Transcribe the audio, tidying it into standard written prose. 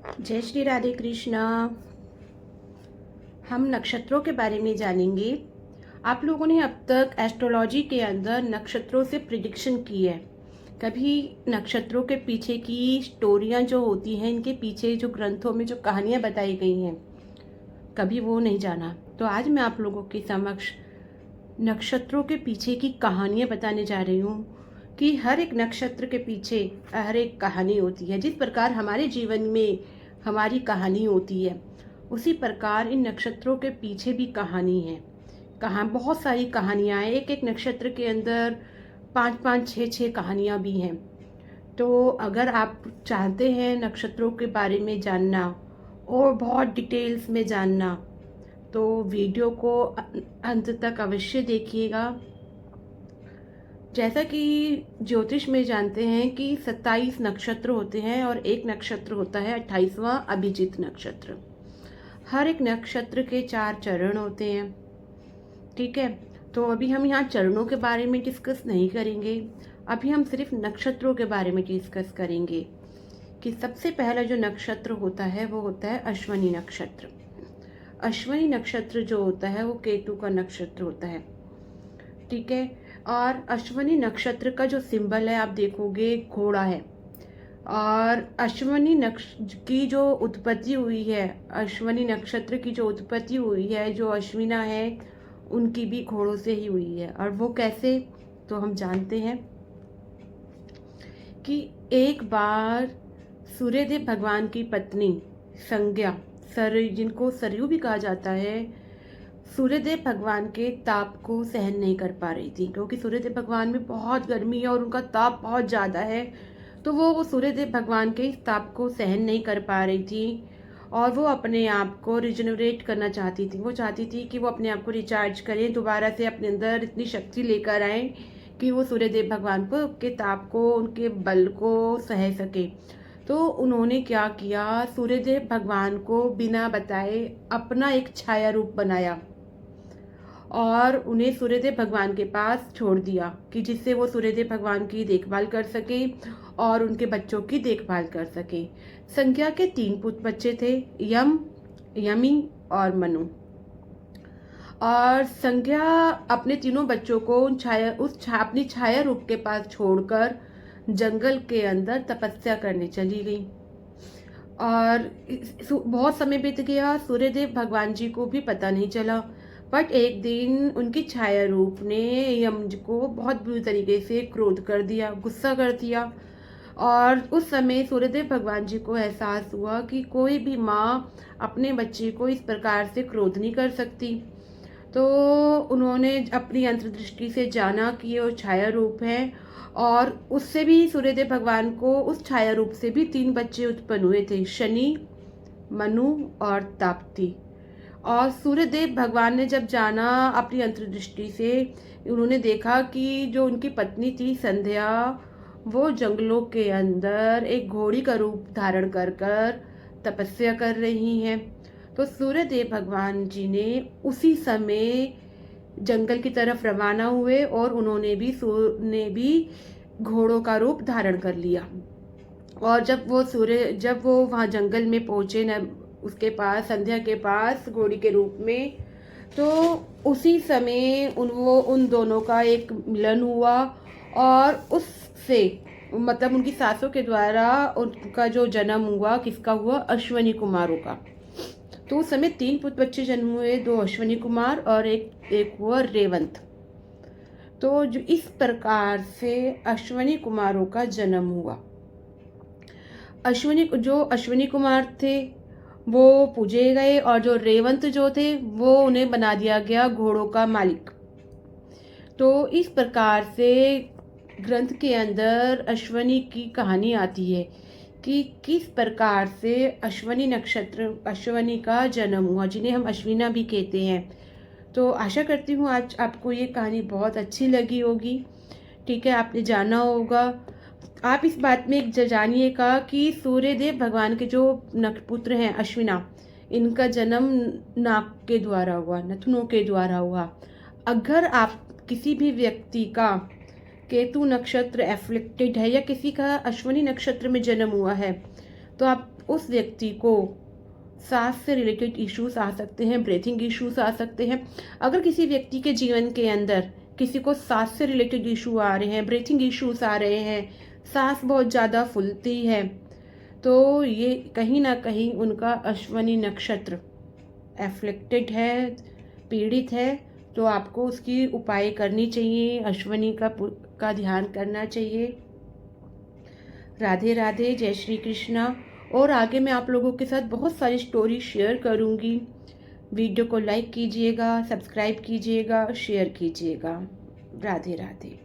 जय श्री राधे कृष्णा। हम नक्षत्रों के बारे में जानेंगे। आप लोगों ने अब तक एस्ट्रोलॉजी के अंदर नक्षत्रों से प्रिडिक्शन की है। कभी नक्षत्रों के पीछे की स्टोरियां जो होती हैं, इनके पीछे जो ग्रंथों में जो कहानियां बताई गई हैं, कभी वो नहीं जाना। तो आज मैं आप लोगों के समक्ष नक्षत्रों के पीछे की कहानियां बताने जा रही हूँ कि हर एक नक्षत्र के पीछे हर एक कहानी होती है। जिस प्रकार हमारे जीवन में हमारी कहानी होती है, उसी प्रकार इन नक्षत्रों के पीछे भी कहानी है। कहाँ बहुत सारी कहानियाँ हैं। एक एक नक्षत्र के अंदर 5-5, 6-6 कहानियाँ भी हैं। तो अगर आप चाहते हैं नक्षत्रों के बारे में जानना और बहुत डिटेल्स में जानना, तो वीडियो को अंत तक अवश्य देखिएगा। जैसा कि ज्योतिष में जानते हैं कि 27 नक्षत्र होते हैं और एक नक्षत्र होता है 28वां अभिजित नक्षत्र। हर एक नक्षत्र के 4 चरण होते हैं। ठीक है, तो अभी हम यहाँ चरणों के बारे में डिस्कस नहीं करेंगे। अभी हम सिर्फ नक्षत्रों के बारे में डिस्कस करेंगे कि सबसे पहला जो नक्षत्र होता है वो होता है अश्वनी नक्षत्र। अश्वनी नक्षत्र जो होता है वो केतु का नक्षत्र होता है। ठीक है, और अश्वनी नक्षत्र का जो सिंबल है आप देखोगे घोड़ा है। और अश्वनी नक्ष की जो उत्पत्ति हुई है, अश्वनी नक्षत्र की जो उत्पत्ति हुई है, जो अश्विना है, उनकी भी घोड़ों से ही हुई है। और वो कैसे, तो हम जानते हैं कि एक बार सूर्यदेव भगवान की पत्नी संज्ञा, जिनको सरयू भी कहा जाता है, सूर्यदेव भगवान के ताप को सहन नहीं कर पा रही थी, क्योंकि सूर्यदेव भगवान में बहुत गर्मी है और उनका ताप बहुत ज़्यादा है। तो वो सूर्यदेव भगवान के इस ताप को सहन नहीं कर पा रही थी और वो अपने आप को रिजनरेट करना चाहती थी। वो चाहती थी कि वो अपने आप को रिचार्ज करें, दोबारा से अपने अंदर इतनी शक्ति लेकर आए कि वो सूर्यदेव भगवान को के ताप को, उनके बल को सह सके। तो उन्होंने क्या किया, सूर्यदेव भगवान को बिना बताए अपना एक छाया रूप बनाया और उन्हें सूर्यदेव भगवान के पास छोड़ दिया कि जिससे वो सूर्यदेव भगवान की देखभाल कर सके और उनके बच्चों की देखभाल कर सके। संज्ञा के 3 पुत्र बच्चे थे, यम, यमी और मनु। और संज्ञा अपने तीनों बच्चों को अपनी छाया रूप के पास छोड़कर जंगल के अंदर तपस्या करने चली गई। और बहुत समय बीत गया, सूर्यदेव भगवान जी को भी पता नहीं चला। बट एक दिन उनकी छाया रूप ने यम को बहुत बुरी तरीके से क्रोध कर दिया, गुस्सा कर दिया। और उस समय सूर्यदेव भगवान जी को एहसास हुआ कि कोई भी माँ अपने बच्चे को इस प्रकार से क्रोध नहीं कर सकती। तो उन्होंने अपनी अंतर्दृष्टि से जाना कि वो छाया रूप है, और उससे भी सूर्यदेव भगवान को उस छाया रूप से भी 3 बच्चे उत्पन्न हुए थे, शनि, मनु और ताप्ती। और सूर्यदेव भगवान ने जब जाना अपनी अंतर्दृष्टि से, उन्होंने देखा कि जो उनकी पत्नी थी संध्या, वो जंगलों के अंदर एक घोड़ी का रूप धारण कर कर तपस्या कर रही हैं। तो सूर्यदेव भगवान जी ने उसी समय जंगल की तरफ रवाना हुए और उन्होंने भी घोड़ों का रूप धारण कर लिया। और जब वो वहाँ जंगल में पहुँचे न, उसके पास, संध्या के पास घोड़ी के रूप में, तो उसी समय उन दोनों का एक मिलन हुआ। और उससे मतलब उनकी सासों के द्वारा उनका जो जन्म हुआ, किसका हुआ, अश्वनी कुमारों का। तो उस समय 3 पुत्र बच्चे जन्म हुए, 2 अश्वनी कुमार और एक हुआ रेवंत। तो जो इस प्रकार से अश्वनी कुमारों का जन्म हुआ। जो अश्वनी कुमार थे वो पूजे गए और जो रेवंत जो थे वो उन्हें बना दिया गया घोड़ों का मालिक। तो इस प्रकार से ग्रंथ के अंदर अश्वनी की कहानी आती है कि किस प्रकार से अश्वनी का जन्म हुआ, जिन्हें हम अश्विना भी कहते हैं। तो आशा करती हूँ आज आपको ये कहानी बहुत अच्छी लगी होगी। ठीक है, आपने जाना होगा। आप इस बात में जानिएगा कि सूर्यदेव भगवान के जो पुत्र हैं अश्विना, इनका जन्म नाग के द्वारा हुआ, नथुनों के द्वारा हुआ। अगर आप किसी भी व्यक्ति का केतु नक्षत्र एफ्लिक्टेड है या किसी का अश्वनी नक्षत्र में जन्म हुआ है, तो आप उस व्यक्ति को सांस से रिलेटेड इश्यूज आ सकते हैं, ब्रीथिंग इश्यूज आ सकते हैं। अगर किसी व्यक्ति के जीवन के अंदर किसी को सांस से रिलेटेड इशू आ रहे हैं, ब्रीथिंग इश्यूज आ रहे हैं, सांस बहुत ज़्यादा फूलती है, तो ये कहीं ना कहीं उनका अश्वनी नक्षत्र एफ्लिक्टेड है, पीड़ित है। तो आपको उसकी उपाय करनी चाहिए, अश्वनी का ध्यान करना चाहिए। राधे राधे, जय श्री कृष्णा। और आगे मैं आप लोगों के साथ बहुत सारी स्टोरी शेयर करूँगी। वीडियो को लाइक कीजिएगा, सब्सक्राइब कीजिएगा, शेयर कीजिएगा। राधे राधे।